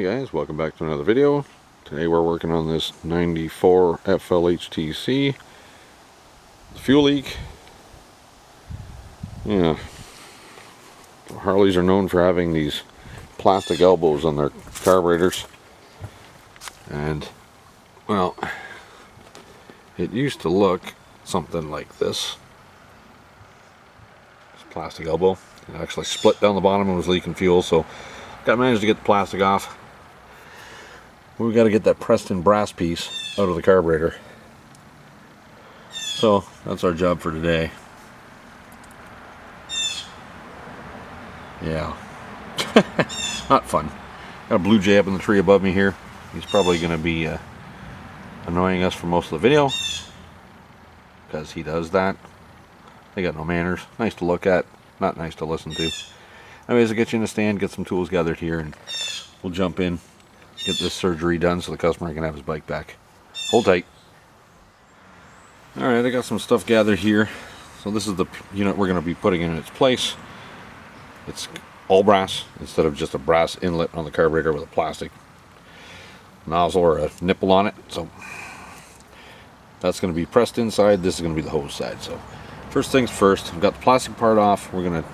guys, welcome back to another video. Today we're working on this 94 FLHTC. The fuel leak. Yeah, Harleys are known for having these plastic elbows on their carburetors, and well, it used to look something like this. This plastic elbow, it actually split down the bottom and was leaking fuel, so managed to get the plastic off. We got to get that pressed in brass piece out of the carburetor. So that's our job for today. Yeah. Not fun. Got a blue jay up in the tree above me here. He's probably going to be annoying us for most of the video, because he does that. They got no manners. Nice to look at, not nice to listen to. Anyways, I'll get you in the stand, get some tools gathered here, and we'll jump in, get this surgery done so the customer can have his bike back. Hold tight. Alright, I got some stuff gathered here. So this is the unit we're going to be putting in its place. It's all brass instead of just a brass inlet on the carburetor with a plastic nozzle or a nipple on it. So that's going to be pressed inside. This is going to be the hose side. So first things first, I've got the plastic part off. We're going to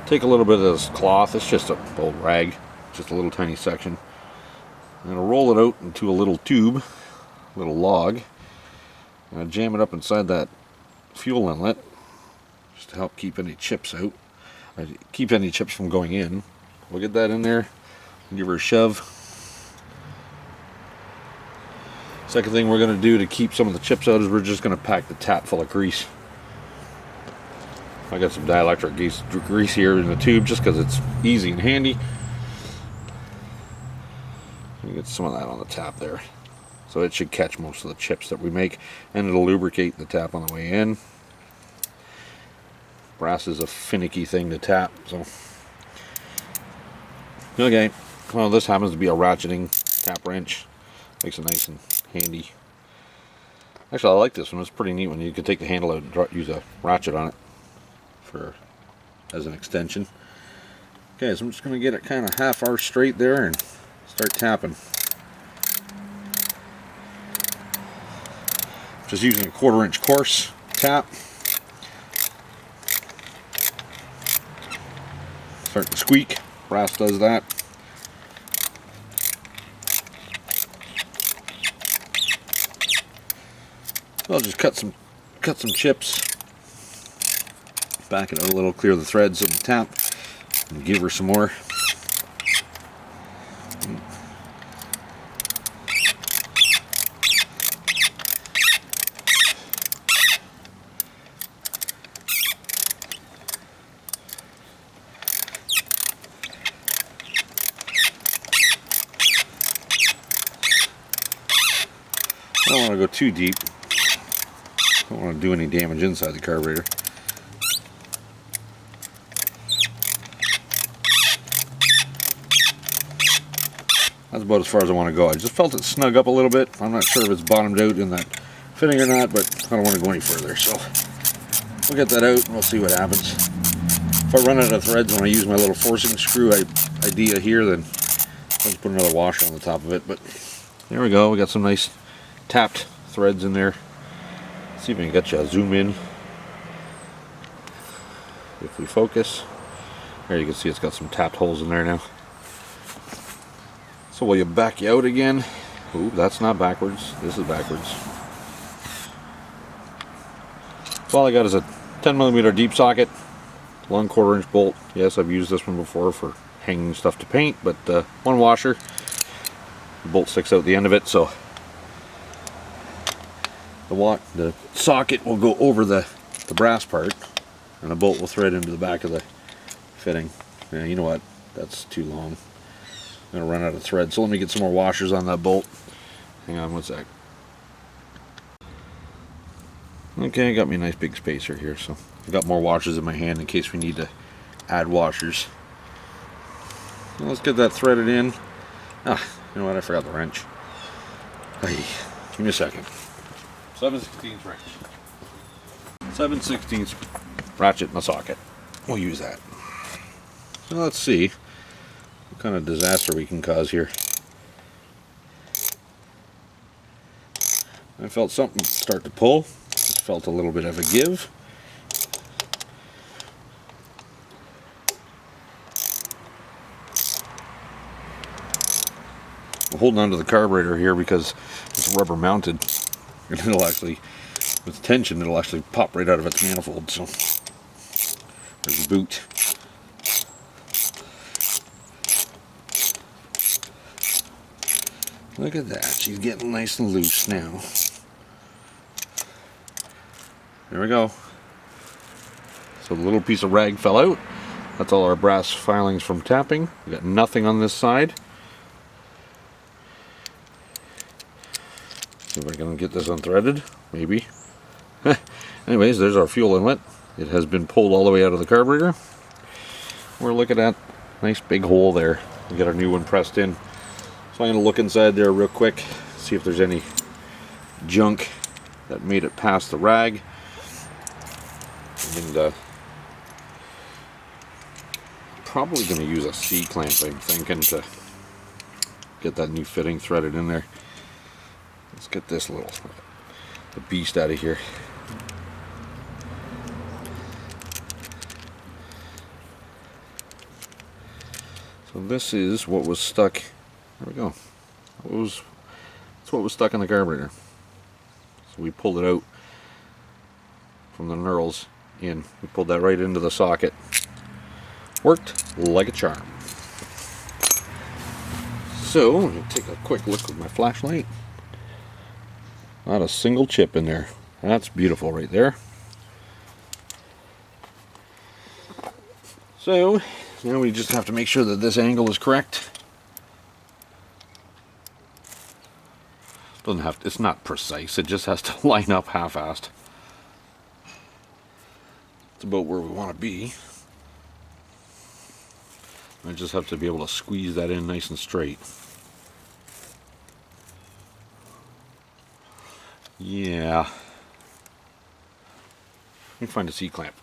take a little bit of this cloth. It's just an old rag, just a little tiny section. I'm going to roll it out into a little tube, a little log. I'm going to jam it up inside that fuel inlet just to help keep any chips out, keep any chips from going in. We'll get that in there and give her a shove. Second thing we're going to do to keep some of the chips out is we're just going to pack the tap full of grease. I got some dielectric grease here in the tube just because it's easy and handy. Get some of that on the tap there, so it should catch most of the chips that we make, and it'll lubricate the tap on the way in. Brass is a finicky thing to tap, so okay. Well, this happens to be a ratcheting tap wrench, makes it nice and handy. Actually, I like this one. It's pretty neat when you can take the handle out and use a ratchet on it as an extension. Okay, so I'm just going to get it kind of half arch straight there and start tapping. Just using a 1/4 inch course tap. Start to squeak. Brass does that. I'll just cut some chips. Back it out a little, clear the threads of the tap, and give her some more. I don't want to go too deep. Don't want to do any damage inside the carburetor. That's about as far as I want to go. I just felt it snug up a little bit. I'm not sure if it's bottomed out in that fitting or not, but I don't want to go any further. So we'll get that out and we'll see what happens. If I run out of threads when I use my little forcing screw idea here, then I'll just put another washer on the top of it. But there we go. We got some nice tapped threads in there. Let's see if we can get you a zoom in. If we focus, there you can see it's got some tapped holes in there now. So will you back you out again? Ooh, that's not backwards. This is backwards. So all I got is a 10mm deep socket, long 1/4 inch bolt. Yes, I've used this one before for hanging stuff to paint, but one washer. The bolt sticks out the end of it, so the socket will go over the brass part, and the bolt will thread into the back of the fitting. Yeah, you know what? That's too long. I'm going to run out of thread, so let me get some more washers on that bolt. Hang on one sec. Okay, I got me a nice big spacer here, so I've got more washers in my hand in case we need to add washers. Well, let's get that threaded in. Ah, you know what? I forgot the wrench. Hey, give me a second. 7/16 wrench. 7/16 ratchet in the socket. We'll use that. So let's see what kind of disaster we can cause here. I felt something start to pull. Just felt a little bit of a give. I'm holding onto the carburetor here because it's rubber mounted, and it'll actually, with tension, it'll actually pop right out of its manifold. So there's the boot. Look at that, she's getting nice and loose now. There we go. So the little piece of rag fell out. That's all our brass filings from tapping. We got nothing on this side. See if I can get this unthreaded, maybe. Anyways, there's our fuel inlet. It has been pulled all the way out of the carburetor. We're looking at a nice big hole there. We got our new one pressed in. So I'm going to look inside there real quick, see if there's any junk that made it past the rag. And probably going to use a C-clamp, I'm thinking, to get that new fitting threaded in there. Let's get this little beast out of here. So this is what was stuck. There we go. That's what was stuck in the carburetor. So we pulled it out from the knurls in. We pulled that right into the socket. Worked like a charm. So, I'm going to take a quick look with my flashlight. Not a single chip in there. That's beautiful right there. So, now we just have to make sure that this angle is correct. Doesn't have to, it's not precise, it just has to line up half-assed. It's about where we want to be. I just have to be able to squeeze that in nice and straight. Yeah. Let me find a C-clamp.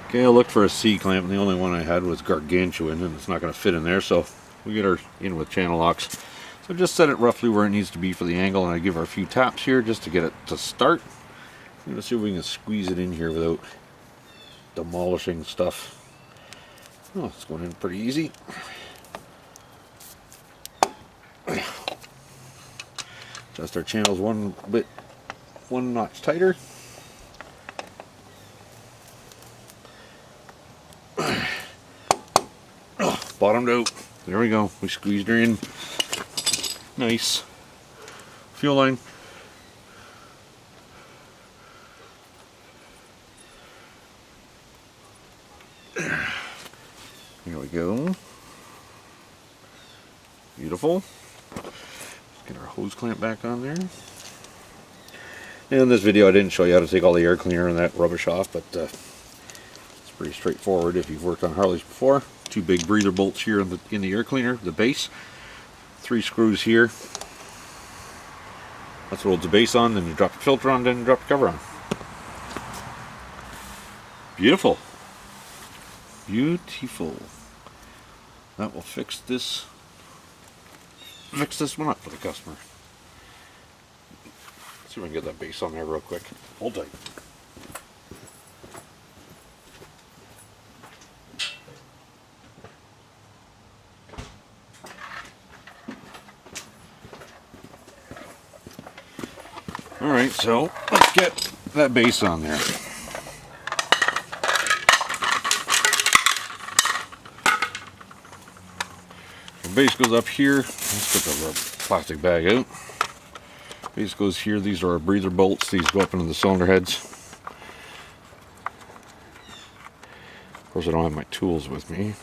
Okay, I looked for a C-clamp, and the only one I had was gargantuan, and it's not going to fit in there, so we get her in with channel locks. So just set it roughly where it needs to be for the angle, and I give her a few taps here just to get it to start. I'm going to see if we can squeeze it in here without demolishing stuff. Oh, it's going in pretty easy. Adjust our channels one notch tighter. Oh, bottomed out. There we go. We squeezed her in. Nice. Fuel line. Here we go. Beautiful. Get our hose clamp back on there. And in this video I didn't show you how to take all the air cleaner and that rubbish off, but it's pretty straightforward if you've worked on Harleys before. Two big breather bolts here in the air cleaner, the base. 3 screws here. That's what holds the base on, then you drop the filter on, then you drop the cover on. Beautiful. Beautiful. That will fix this one up for the customer. Let's see if I can get that base on there real quick. Hold tight. Alright, so let's get that base on there. The base goes up here. Let's get the plastic bag out. Base goes here. These are our breather bolts. These go up into the cylinder heads. Of course, I don't have my tools with me.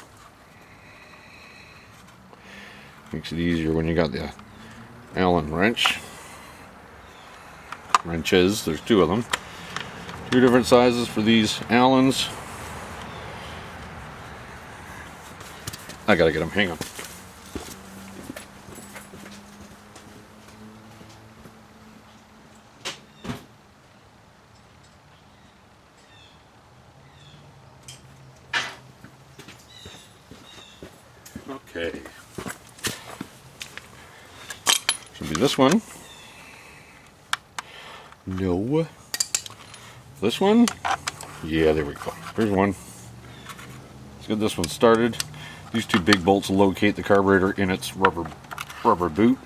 Makes it easier when you got the Allen wrench. Wrenches, there's 2 of them. 2 different sizes for these Allens. I gotta get them, hang on. Okay. Should be this one. No. This one? Yeah, there we go. Here's one. Let's get this one started. These two big bolts will locate the carburetor in its rubber boot.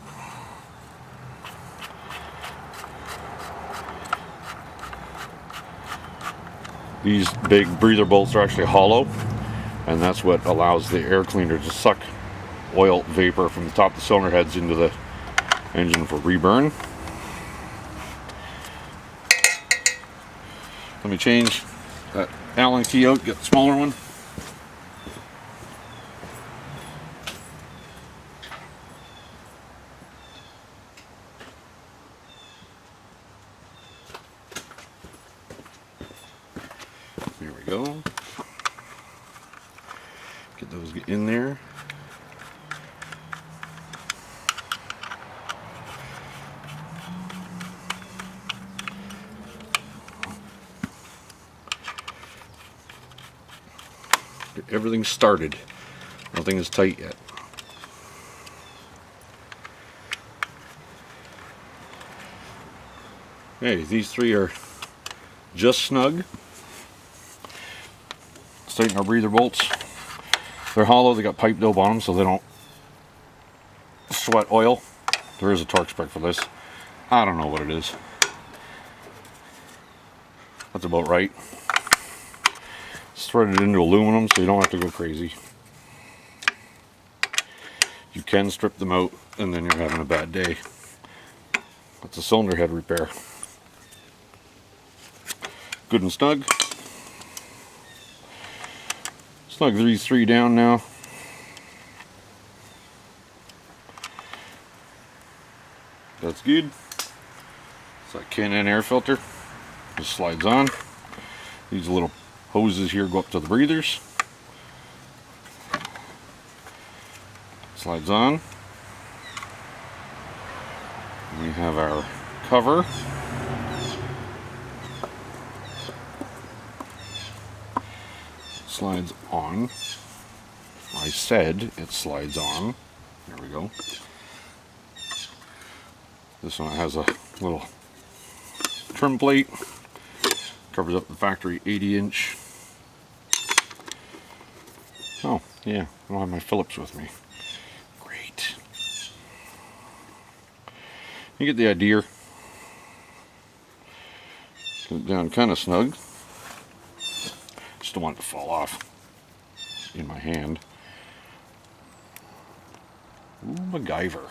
These big breather bolts are actually hollow, and that's what allows the air cleaner to suck oil vapor from the top of the cylinder heads into the engine for reburn. Let me change that Allen key out, get the smaller one. There we go. Get those in there. Get everything started. Nothing is tight yet. Okay, these three are just snug. Let's tighten our breather bolts. They're hollow, they got pipe dope on them so they don't sweat oil. There is a torque spec for this. I don't know what it is. That's about right. Just thread it into aluminum so you don't have to go crazy. You can strip them out and then you're having a bad day. That's a cylinder head repair. Good and snug. Snug these three down now. That's good. It's that Can-Am air filter. Just slides on. These little hoses here go up to the breathers. Slides on. We have our cover. Slides on. I said it slides on. There we go. This one has a little trim plate. Covers up the factory 80-inch. Oh, yeah, I don't have my Phillips with me. Great. You get the idea. Get it down kind of snug. Just don't want it to fall off in my hand. Ooh, MacGyver.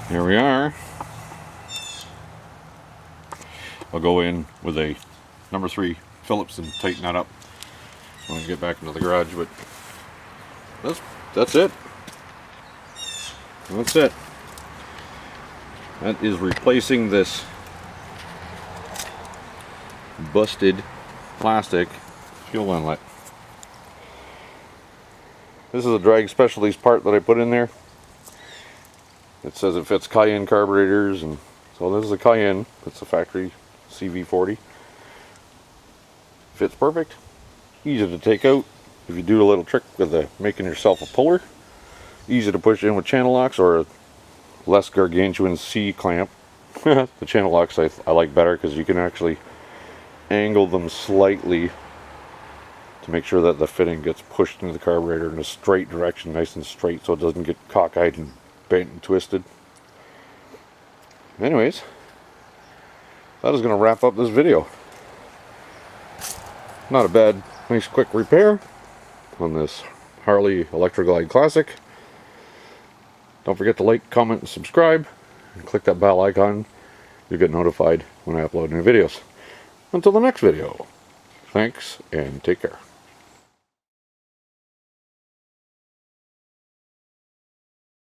Here we are. I'll go in with a number 3 Phillips and tighten that up when I get back into the garage, but that's it. That's it. That is replacing this busted plastic fuel inlet. This is a Drag Specialties part that I put in there. It says it fits Cayenne carburetors, and so this is a Cayenne. It's a factory CV40. Fits perfect. Easy to take out. If you do a little trick with making yourself a puller, easy to push in with channel locks or a less gargantuan C clamp. The channel locks I like better because you can actually angle them slightly to make sure that the fitting gets pushed into the carburetor in a straight direction, nice and straight, so it doesn't get cockeyed and bent and twisted. Anyways, that is going to wrap up this video. Not a bad, nice quick repair on this Harley Electroglide Classic. Don't forget to like, comment, and subscribe, and click that bell icon. You'll get notified when I upload new videos. Until the next video, thanks and take care.